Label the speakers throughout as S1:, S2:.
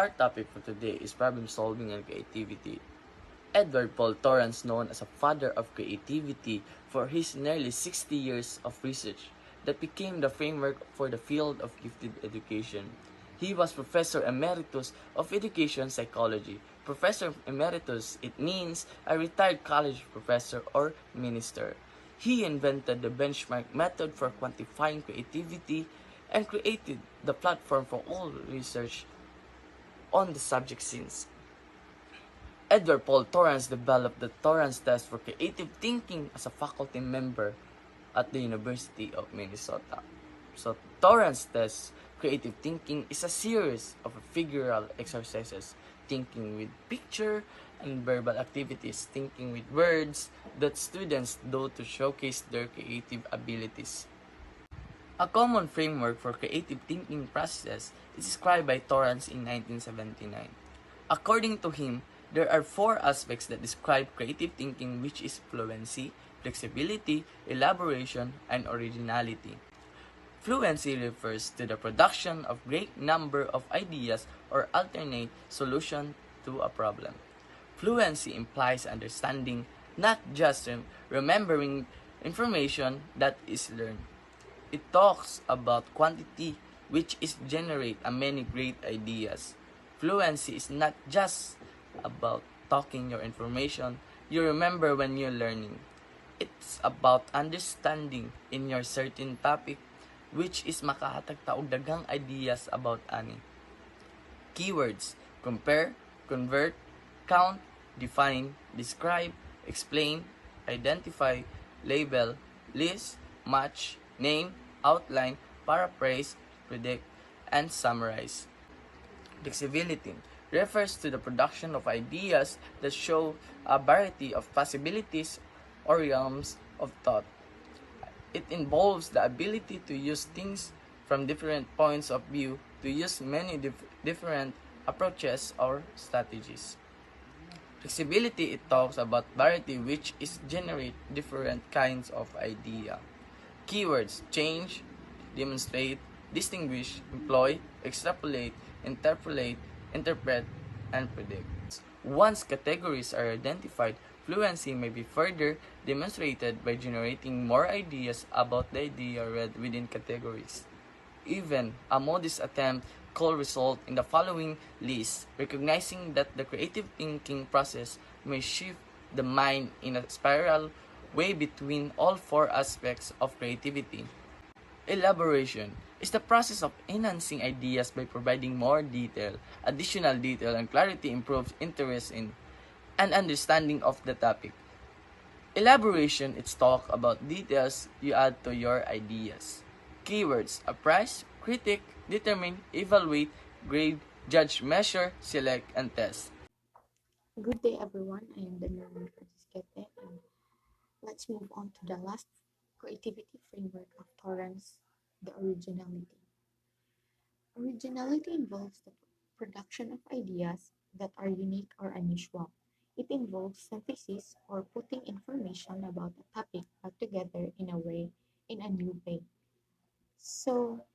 S1: Our topic for today is problem solving and creativity. Edward Paul Torrance, known as a father of creativity for his nearly 60 years of research that became the framework for the field of gifted education. He was Professor Emeritus of Education Psychology. Professor Emeritus, it means a retired college professor or minister. He invented the benchmark method for quantifying creativity and created the platform for all research on the subject since. Edward Paul Torrance developed the Torrance test for creative thinking as a faculty member at the University of Minnesota. So Torrance test creative thinking is a series of figural exercises, thinking with picture, and verbal activities, thinking with words, that students do to showcase their creative abilities. A common framework for creative thinking processes is described by Torrance in 1979. According to him, there are four aspects that describe creative thinking, which is fluency, flexibility, elaboration, and originality. Fluency refers to the production of great number of ideas or alternate solution to a problem. Fluency implies understanding, not just remembering information that is learned. It talks about quantity, which is generate a many great ideas. Fluency is not just about talking your information you remember when you're learning. It's about understanding in your certain topic, which is makahatag ta og daghang ideas about ani. Keywords: compare, convert, count, define, describe, explain, identify, label, list, match, name, outline, paraphrase, predict, and summarize. Flexibility refers to the production of ideas that show a variety of possibilities or realms of thought. It involves the ability to use things from different points of view, to use many different approaches or strategies. Flexibility, it talks about variety, which is generate different kinds of idea. Keywords: change, demonstrate, distinguish, employ, extrapolate, interpolate, interpret, and predict. Once categories are identified, fluency may be further demonstrated by generating more ideas about the idea read within categories. Even a modest attempt could result in the following list, recognizing that the creative thinking process may shift the mind in a spiral way between all four aspects of creativity. Elaboration is the process of enhancing ideas by providing more detail. Additional detail and clarity improves interest in and understanding of the topic. Elaboration, it's talk about details you add to your ideas. Keywords: appraise, critique, determine, evaluate, grade, judge, measure, select, and test.
S2: Good day, everyone. I am the Merie Francisquete, and let's move on to the last creativity framework of Torrance, the originality. Originality involves the production of ideas that are unique or unusual. It involves synthesis or putting information about a topic back together in a new way. So,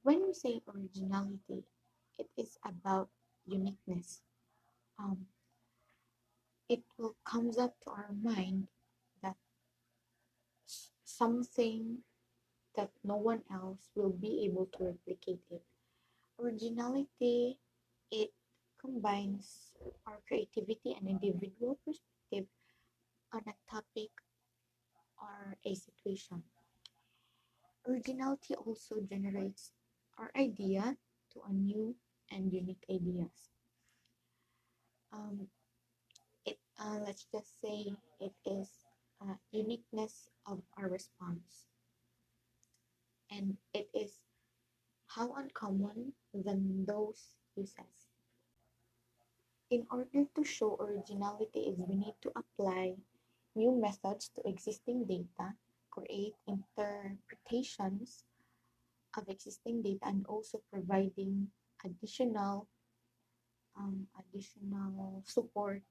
S2: when we say originality, it is about uniqueness. Um, it will comes up to our mind that something that no one else will be able to replicate it. Originality, it combines our creativity and individual perspective on a topic or a situation. Originality also generates our idea to a new and unique ideas. Um, let's just say it is uniqueness of our response, and it is how uncommon than those uses. In order to show originality is we need to apply new methods to existing data, create interpretations of existing data, and also providing additional support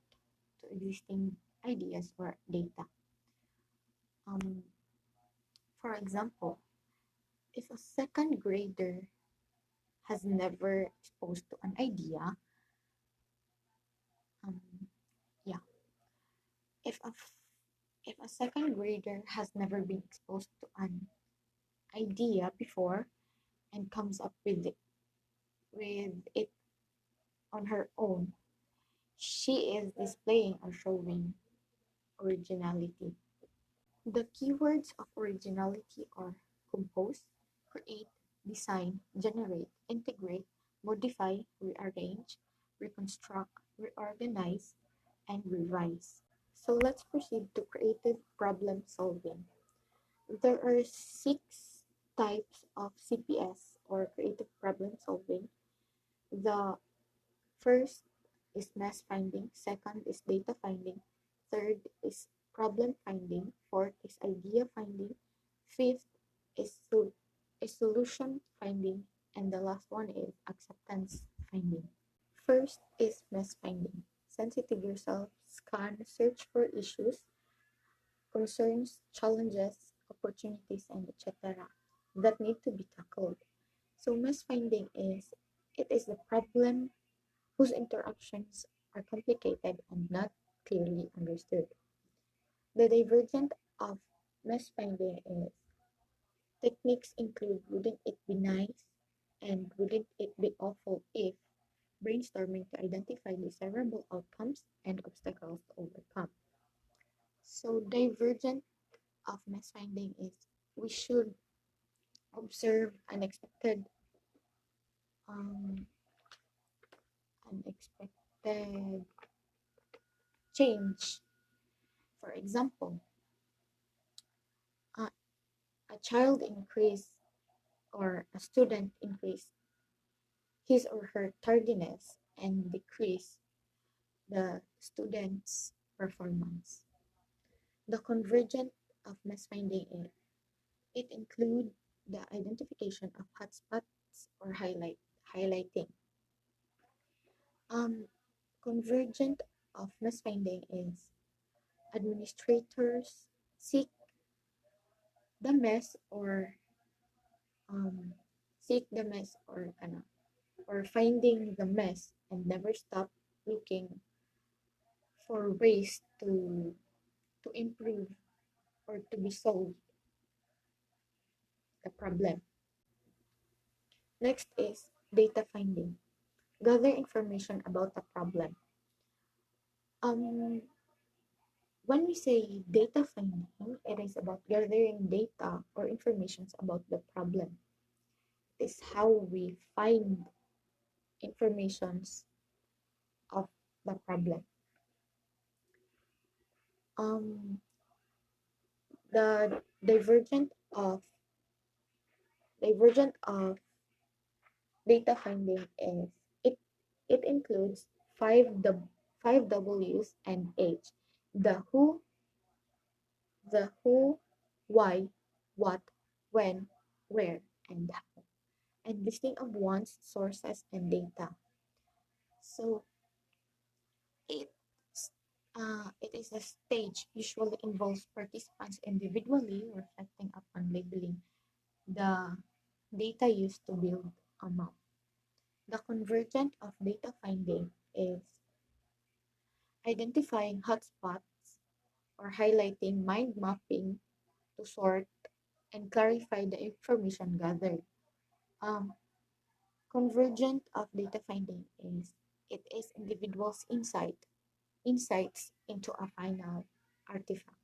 S2: to existing ideas or data. Um, for example, if a second grader has never exposed to an idea, um, yeah, if if a second grader has never been exposed to an idea before and comes up with it on her own, she is displaying or showing originality. The keywords of originality are compose, create, design, generate, integrate, modify, rearrange, reconstruct, reorganize, and revise. So let's proceed to creative problem solving. There are 6 types of CPS or creative problem solving. The first is mass finding, second is data finding, third is problem finding, fourth is idea finding, fifth is solution finding, and the last one is acceptance finding. First is mass finding. Sensitive yourself, scan, search for issues, concerns, challenges, opportunities, and etc. that need to be tackled. So mass finding is the problem whose interactions are complicated and not clearly understood. The divergent of mass finding is techniques include wouldn't it be nice and wouldn't it be awful if brainstorming to identify desirable outcomes and obstacles to overcome. So divergent of mass finding is we should observe um, unexpected change. For example, uh, a child increase or a student increase his or her tardiness and decrease the student's performance. The convergent of mass finding it include the identification of hotspots or highlighting. Um, Convergent of mass finding is administrators seek the mess um, the mess or finding the mess and never stop looking for ways to improve or to be solved the problem. Next is data finding. Gather information about the problem. Um, when we say data finding, it is about gathering data or information about the problem. It is how we find informations of the problem. Um, the divergent of data finding is it it includes five W's and H. The who, why, what, when, where, and how, and listing of one's sources and data. So it it is a stage usually involves participants individually reflecting upon labeling the data used to build a map. The convergent of data finding is identifying hotspots or highlighting mind mapping to sort and clarify the information gathered. Um, Convergent of data finding is it is individuals' insights into a final artifact.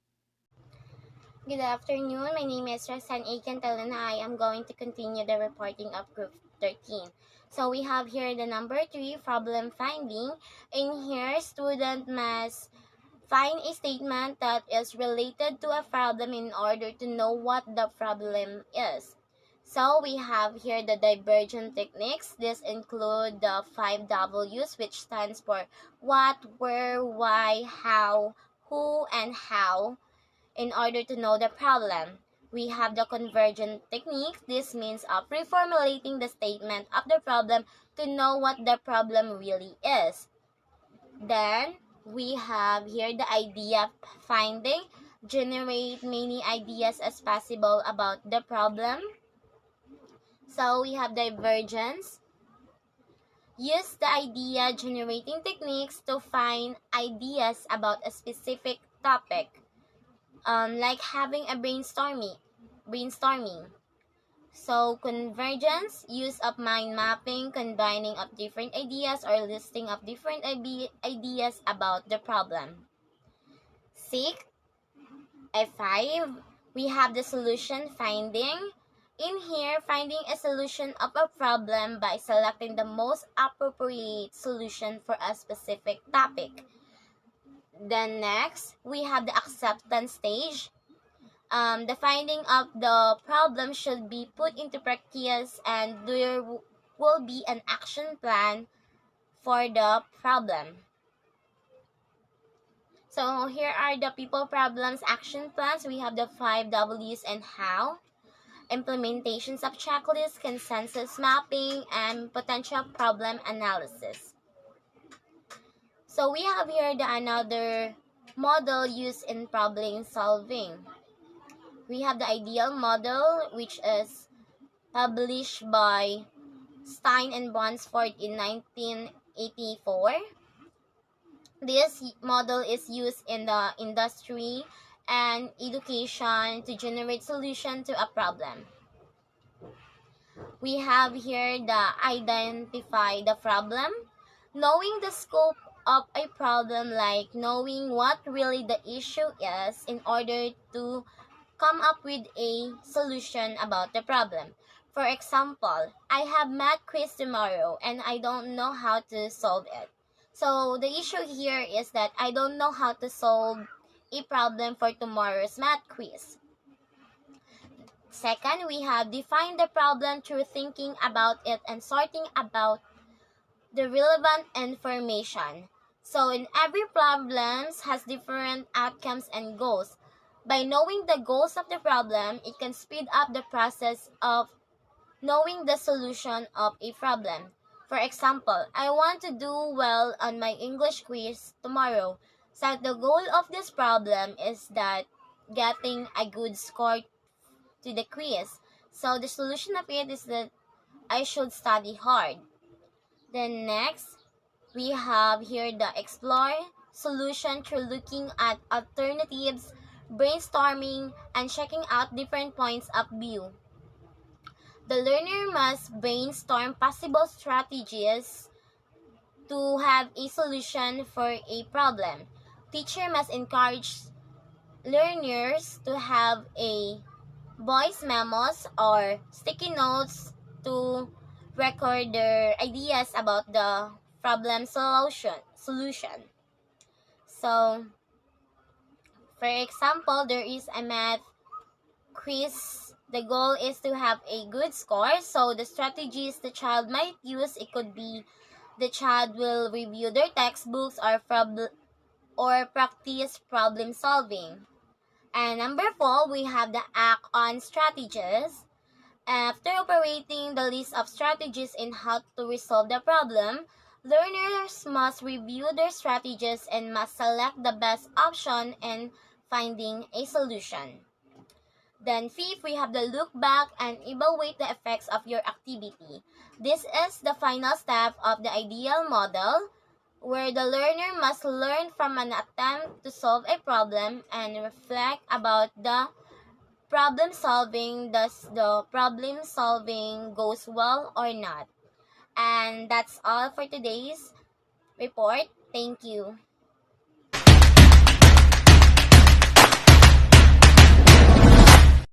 S3: Good afternoon. My name is ROCXAN CANTALUNA. I am going to continue the reporting of Group 13. So we have here the number 3, problem finding. In here, student must find a statement that is related to a problem in order to know what the problem is. So we have here the divergent techniques. This include the 5 W's, which stands for what, where, why, how, who, and how, in order to know the problem. We have the convergent technique. This means of reformulating the statement of the problem to know what the problem really is. Then we have here the idea finding. Generate many ideas as possible about the problem. So we have divergence. Use the idea generating techniques to find ideas about a specific topic, like having a brainstorming. So convergence, use of mind mapping, combining of different ideas or listing of different ideas about the problem. 6, F5, we have the solution finding. In here, finding a solution of a problem by selecting the most appropriate solution for a specific topic. Then next, we have the acceptance stage. The finding of the problem should be put into practice, and there will be an action plan for the problem. So here are the people, problems, action plans. We have the 5 W's and how. Implementations of checklists, consensus mapping, and potential problem analysis. So we have here another model used in problem solving. We have the ideal model, which is published by Stein and Bonsford in 1984. This model is used in the industry and education to generate solution to a problem. We have here the identify the problem, knowing the scope of a problem, like knowing what really the issue is in order to come up with a solution about the problem. For example, I have math quiz tomorrow and I don't know how to solve it. So the issue here is that I don't know how to solve a problem for tomorrow's math quiz. Second, we have defined the problem through thinking about it and sorting about the relevant information. So in every problem has different outcomes and goals. By knowing the goals of the problem, it can speed up the process of knowing the solution of a problem. For example, I want to do well on my English quiz tomorrow. So the goal of this problem is that getting a good score to the quiz. So the solution of it is that I should study hard. Then next, we have here the explore solution through looking at alternatives, brainstorming, and checking out different points of view. The learner must brainstorm possible strategies to have a solution for a problem. Teacher must encourage learners to have a voice memos or sticky notes to record their ideas about the problem solution. So, for example, there is a math quiz. The goal is to have a good score. So the strategies the child might use, it could be the child will review their textbooks or practice problem solving. And number 4, we have the act on strategies. After operating the list of strategies in how to resolve the problem, learners must review their strategies and must select the best option in finding a solution. Then 5th, we have the look back and evaluate the effects of your activity. This is the final step of the ideal model, where the learner must learn from an attempt to solve a problem and reflect about the problem solving. Does the problem solving goes well or not? And that's all for today's report. Thank you.